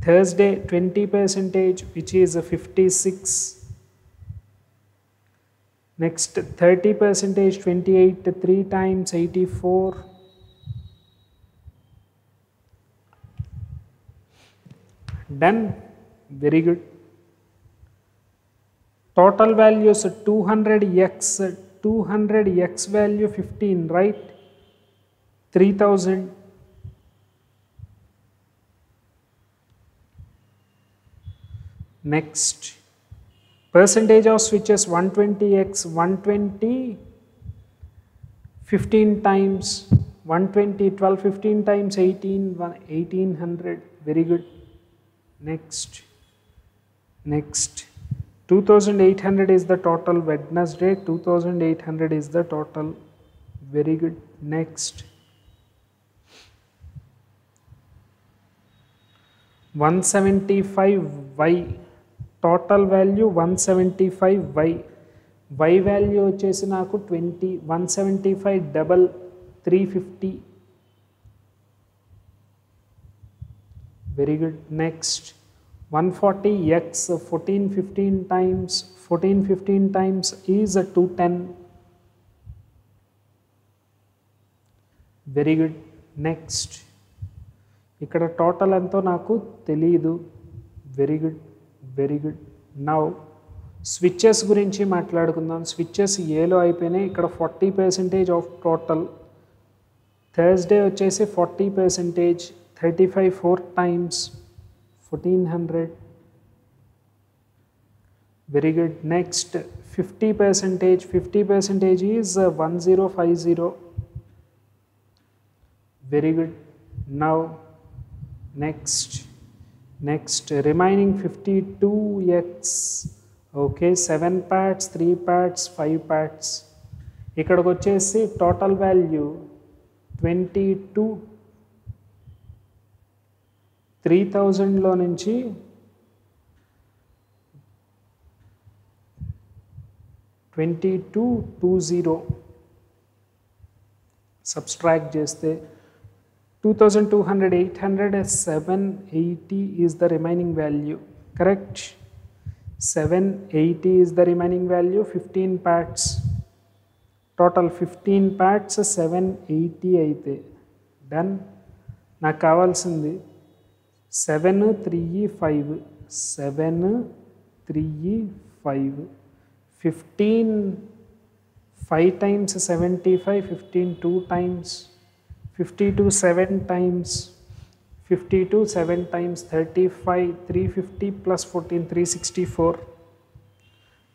Thursday 20%, which is a 56. Next 30%, 28, 3 times 84. Done. Very good. Total values 200x, 200x value 15, right? 3000. Next percentage of switches 120x, 120 15 times 120, 12 15 times 18, 1800. Very good. Next 2800 is the total. Wednesday 2800 is the total. Very good. Next 175y, total value 175y. y value వచ్చేసి నాకు 20, 175 double 350. Very good. Next 140x, 14 15 times is 210. Very good. Next ఇక్కడ total ఎంతో నాకు తెలియదు. Very good, very good. Now switches గురించి మాట్లాడుకుందాం. Switches ఏలో అయిపోయినాయి. ఇక్కడ 40% ఆఫ్ టోటల్. థర్స్డే వచ్చేసి 40%, 35 4 times 1400. Very good. Next 50%, 50% is 1050. Very good. Now next remaining 52x. Okay, 7 parts, 3 parts, 5 parts. ఇక్కడికి వచ్చేసి టోటల్ వాల్యూ 22 3000లో నుంచి 2220 సబ్స్ట్రాక్ట్ చేస్తే 2200, 800, 780 is the remaining value. Correct? 780 is the remaining value. 15 parts. Total 15 parts 780 అయితే done. నాకు కావాల్సింది 7 3 5 7 3 5 15 5 times 75, 15 2 times 52 7 times 52 7 times 35, 350 plus 14 364.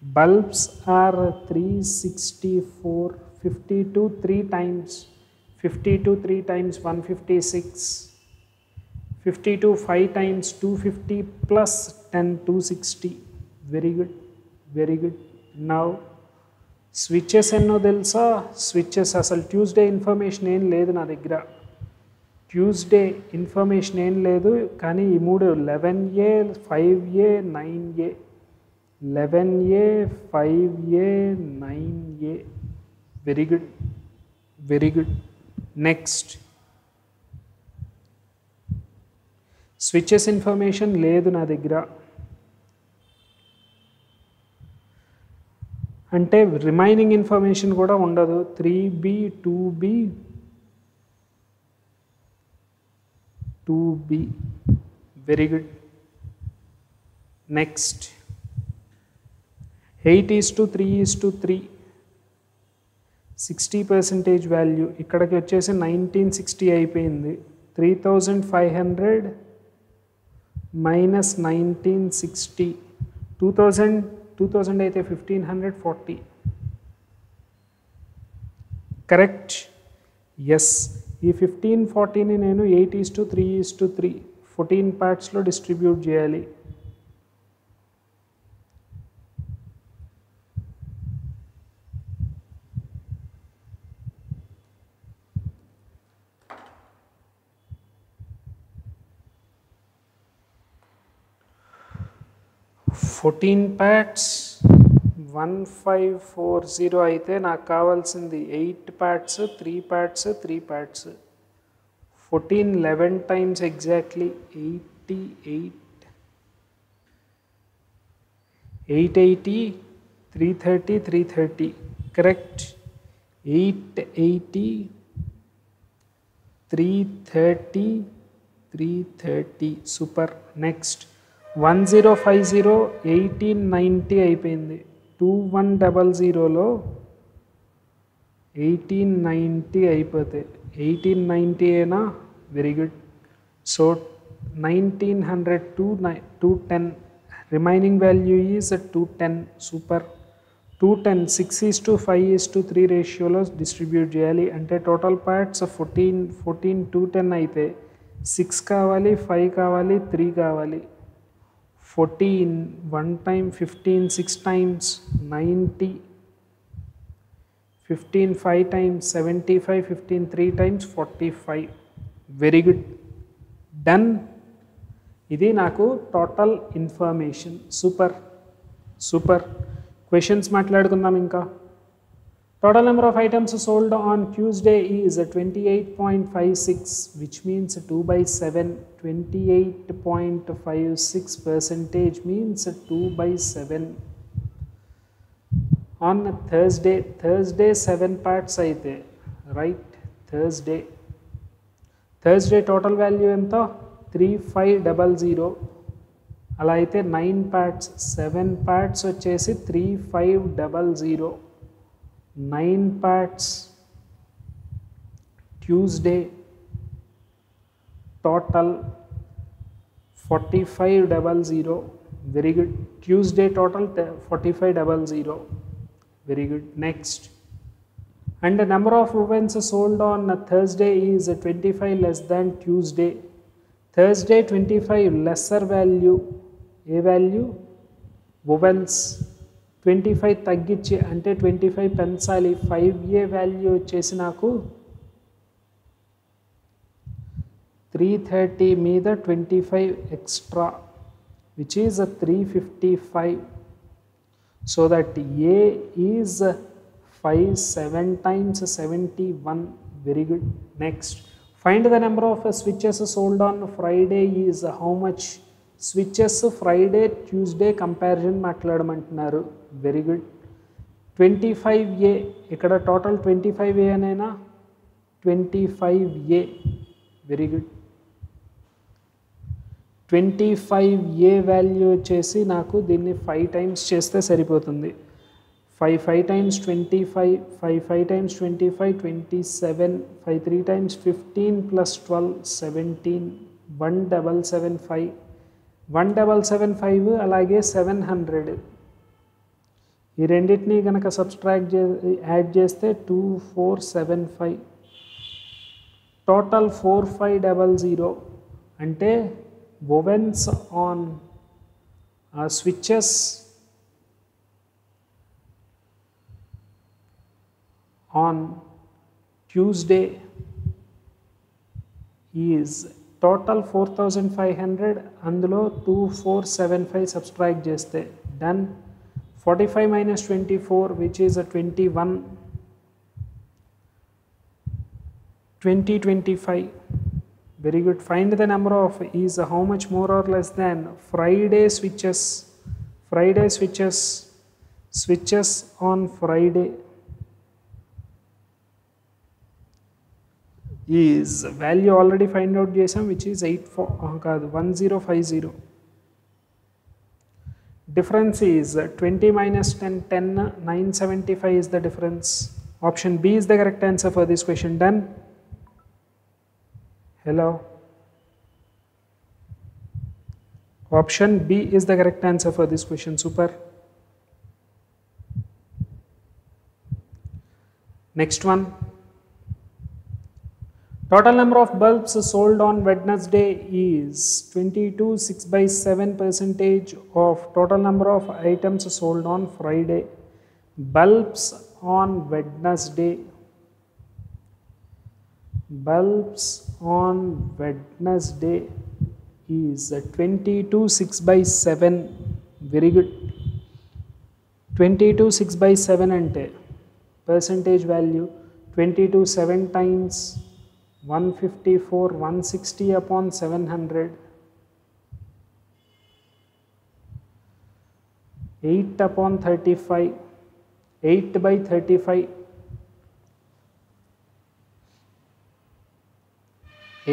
Bulbs are 364. 52 3 times 52 3 times 156. 52 5 times 250 plus 10 260. Very good, very good. Now switches ఎన్నో తెలుసా? Switches అసలు Tuesday information ఏం లేదు నా దగ్గర. ట్యూస్డే ఇన్ఫర్మేషన్ ఏం లేదు, కానీ ఈ మూడు 11A 5A 9A 11A 5A 9A. Very good, very good. Next switches information లేదు నా దగ్గర అంటే రిమైనింగ్ ఇన్ఫర్మేషన్ కూడా ఉండదు. 3B 2B 2B. Very good. Next 8:3:3 60% value. ఇక్కడికి వచ్చేసి 1960 అయిపోయింది. 3500 మైనస్ 1960 2000 అయితే 1540. కరెక్ట్? ఎస్. ఈ 1540ని నేను 8:3:3 14 పార్ట్స్లో డిస్ట్రిబ్యూట్ చేయాలి. ఫోర్టీన్ పార్ట్స్ 1540 అయితే నాకు కావాల్సింది 8 parts 3 parts 3 parts 14 11 times exactly 88 880 330 330. Correct? 880 330 330. Super. Next 1050 1890 అయిపోయింది. 2100లో 1890 అయిపోతే 1890 అయినా. Very good. So 1900 210. Remaining value is 210. Super. 210 6:5:3 రేషియోలో డిస్ట్రిబ్యూట్ చేయాలి. అంటే టోటల్ పార్ట్స్ 14 210 అయితే 6 కావాలి, 5 కావాలి, 3 కావాలి. 14 1 time 15 6 times 90. 15 5 times 75. 15 3 times 45. Very good. Done. ఇది నాకు total information. Super super. Questions మాట్లాడుకుందాం ఇంకా. Total number of items sold on Tuesday is 28.56, which means 2/7. 28.56% means 2/7. On Thursday 7 parts అయితే రైట్. థర్స్డే టోటల్ వాల్యూ ఎంత? 3500. అలా అయితే 9 parts 7 parts వచ్చేసి 3500. 9 parts Tuesday total 4500. Very good. Tuesday total 4500. Very good. Next. And the number of ovens sold on Thursday is 25 less than Tuesday. Thursday 25 lesser value. A value? Ovens 25 తగ్గించి అంటే 25 పెంచాలి. 5A value వచ్చేసి నాకు 330 మీద 25 extra, which is a 355. So that A is 5 7 times 71. Very good. Next, find the number of switches sold on Friday is how much? Switches Friday Tuesday comparison మాట్లాడమంటున్నారు. Very good. 25A, ఇక్కడ టోటల్ 25A అనేనా? 25A. Very good. 25A value వచ్చేసి నాకు దీన్ని 5 times చేస్తే సరిపోతుంది. 5 times 25, 5 times 25, 27, 5 3 times 15 plus 12, 17, 1775, 1775 అలాగే 700. ఈ రెండింటిని కనుక సబ్స్ట్రాక్ట్ యాడ్ చేస్తే 2475, టోటల్ 4500. అంటే ovens on switches on Tuesday is total 4500, అందులో 2475 సబ్స్ట్రాక్ట్ చేస్తే done. 45 minus 24 which is a 21, 2025. Very good. Find the number of is how much more or less than Friday switches. Friday switches on Friday is value already find out చేసాం, which is 1050. Difference is 20 minus 10, 10, 975 is the difference. Option B is the correct answer for this question. Done. Hello. Option B is the correct answer for this question. Super. Next one. Total number of bulbs sold on Wednesday is 22. 6/7% of total number of items sold on Friday. Bulbs on Wednesday. Bulbs on Wednesday is 22. 6/7. Very good. 22. 6/7 ante percentage value 22 7 times 154, 160 upon 700, 8 upon 35, 8/35,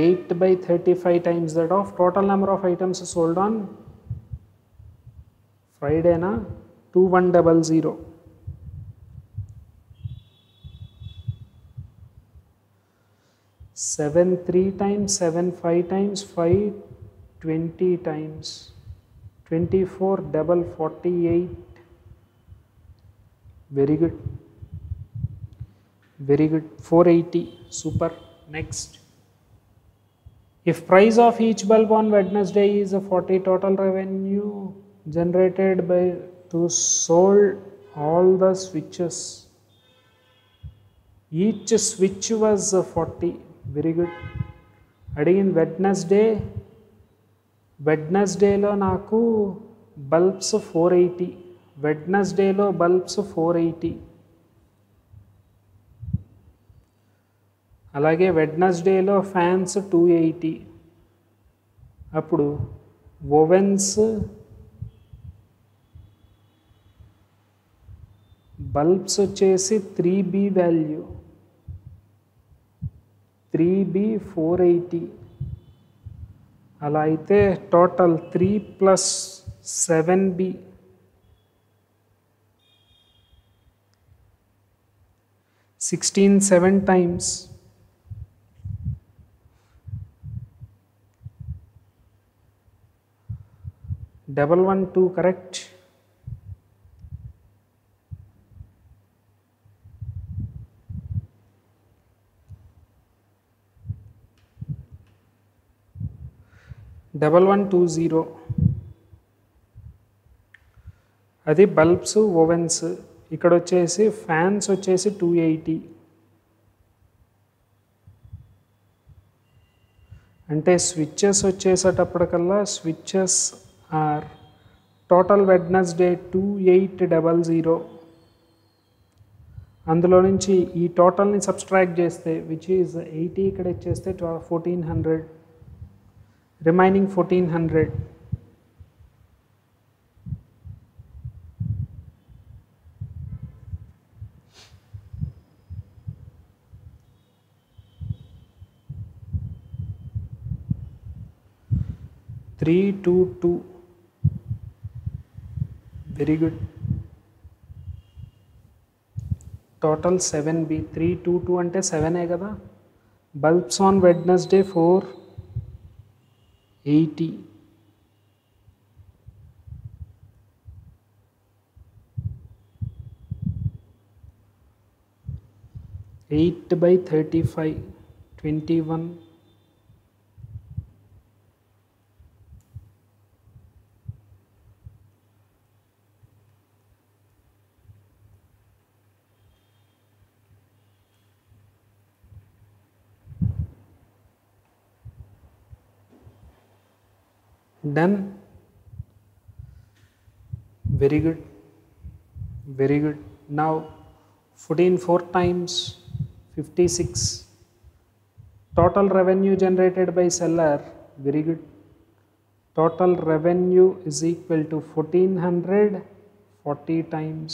8/35 times that of total number of items sold on Friday na 2100. 7 3 times 7 5 times 5 20 times 24 double 48. Very good. 480. Super. Next, if price of each bulb on Wednesday is 40, total revenue generated by to sold all the switches. Each switch was 40. Very good. అడిగిన వెడ్నెస్డేలో నాకు bulbs 480. వెడ్నెస్డేలో bulbs 480. అలాగే వెడ్నెస్డేలో fans 280. అప్పుడు ovens bulbs వచ్చేసి 3B value 3B 480. అలా అయితే total 3 + 7B 16 7 times 112. correct. Double 120. అది bulbs ovens. ఇక్కడ వచ్చేసి ఫ్యాన్స్ వచ్చేసి 280. అంటే స్విచ్చెస్ వచ్చేసేటప్పటికల్లా స్విచ్చెస్ ఆర్ టోటల్ వెడ్నెస్డే 2800. అందులో నుంచి ఈ టోటల్ని సబ్స్ట్రాక్ట్ చేస్తే విచ్ ఈజ్ 80 ఇక్కడ ఇచ్చేస్తే 1400, remaining 1400. $322. Very good. Total 7B. 322 అంటే 7 కదా. Bulbs on Wednesday 480. Eight by 35, 21. Done. Very good. Very good. Now 14 4 times 56. Total revenue generated by seller. Very good. Total revenue is equal to 1400 40 times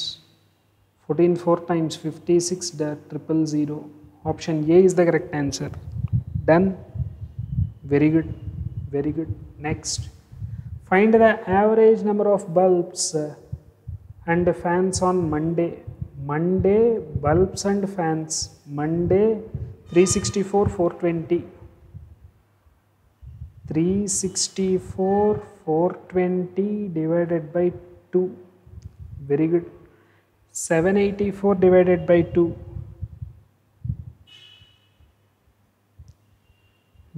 14 4 times 56,000. Option A is the correct answer. Done. Very good. Very good. Next, find the average number of bulbs and fans on Monday. Monday bulbs and fans. Monday 364 420. 364 420 divided by 2. Very good. 784 divided by 2,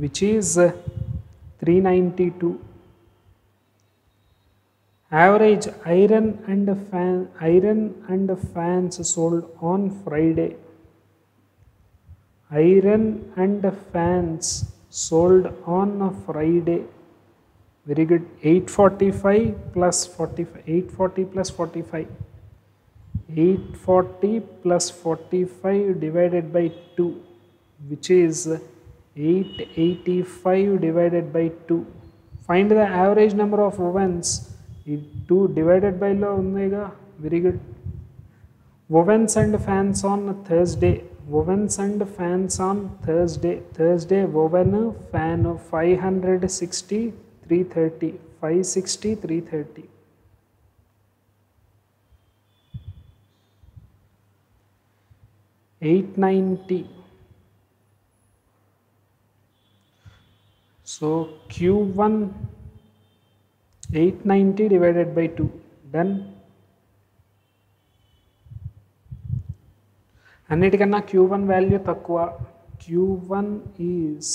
which is 392. Average iron and fans sold on Friday. Iron and fans sold on Friday. Very good. 845 plus 45. 840 plus 45. 840 plus 45 divided by 2, which is 885 divided by 2. Find the average number of ovens. 2 divided by lo undega. Very good. Ovens and fans on Thursday. Ovens and fans on Thursday. Thursday oven fan 560 330. 560 330. 890. So Q1 890 divided by 2. Done. అన్నిటికన్నా Q1 value తక్కువ. Q1 is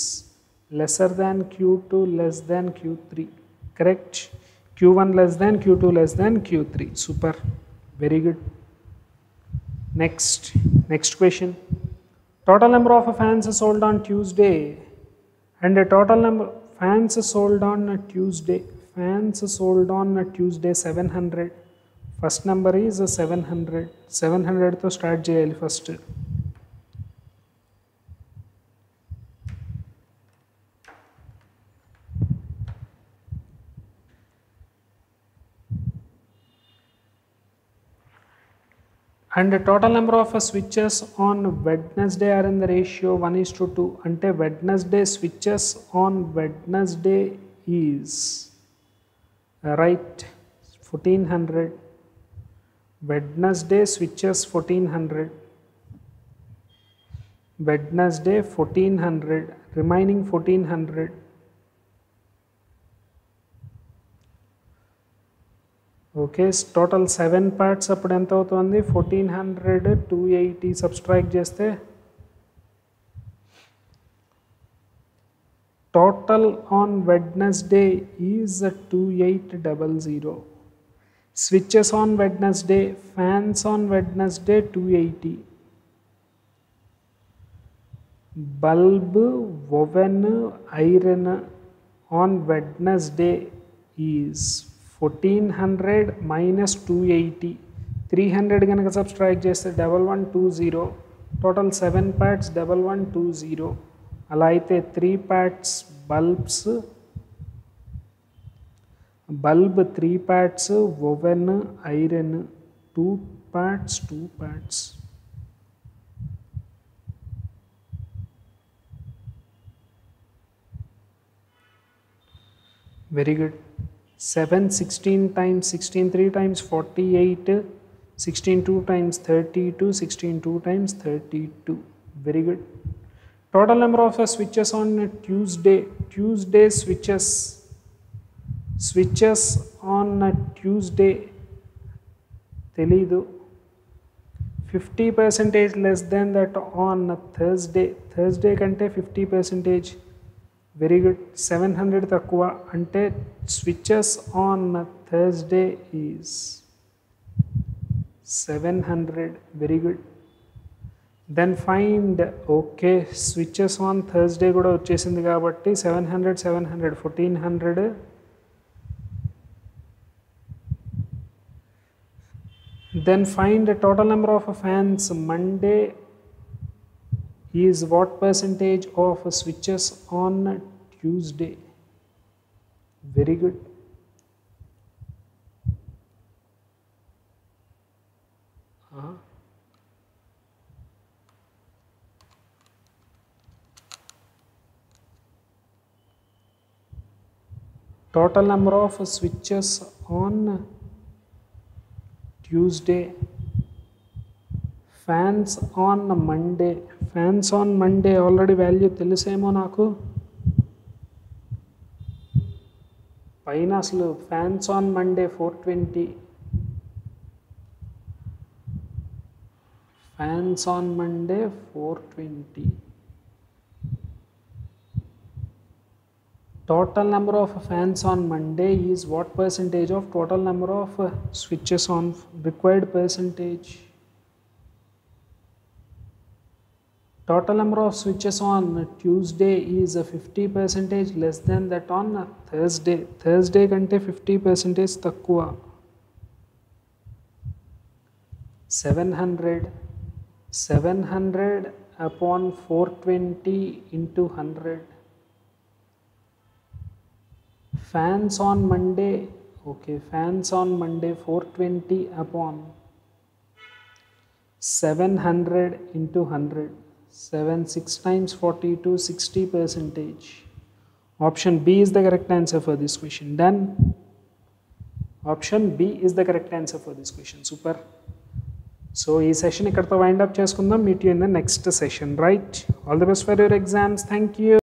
lesser than Q2 less than Q3. Correct. Q1 less than Q2 less than Q3. Super. Very good. Next question. Total number of fans sold on Tuesday and the total number fans sold on Tuesday. Fans sold on Tuesday 700. First number is 700. 700 to start cheyali first. And the total number of switches on Wednesday are in the ratio 1:2. Ante Wednesday switches on Wednesday is right 1400. Wednesday switches 1400. Wednesday 1400. Remaining 1400. Okay, total 7 parts అప్పుడు ఎంత అవుతుంది? 1400 280 subtract చేస్తే total on Wednesday is 2800. Switches on Wednesday, fans on Wednesday 280. bulb, oven, iron on Wednesday is 1400 minus 280. 300 కనుక subtract చేస్తే 1120, total 7 parts 1120. అలా అయితే 3 parts bulbs, bulb 3 parts, oven, iron 2 parts, 2 parts. Very good. 7 16 times 16 3 times 48, 16 2 times 32, 16 2 times 32. Very good. Total number of switches on Tuesday. Tuesday switches on Tuesday తెలీదు. 50% less than that on Thursday. Thursday కంటే 50%. Very good. 700 తక్కువ అంటే switches on Thursday is 700. Very good. Then find, okay switches on Thursday కూడా వచ్చేసింది కాబట్టి 700 700 1400. Then find the total number of fans Monday is what percentage of switches on Tuesday. Very good. Total number of switches on Tuesday. Fans on Monday. Fans on Monday already value తెలుసేమో నాకు. పైన అసలు fans on Monday 420. Fans on Monday 420. Total number of fans on Monday is what percentage of total number of switches on required percentage. Total number of switches on Tuesday is 50% less than that on Thursday. Thursday కంటే 50% తక్కువ. 700 upon 420 into 100. Fans on Monday, okay, fans on Monday 420 upon 700 into 100. 7 6 times 42, 60%. Option B is the correct answer for this question. Done. Option B is the correct answer for this question. Super. So ఈ session ఇక్కడతో wind up చేసుకుందాం. Meet you in the next session. Right. All the best for your exams. Thank you.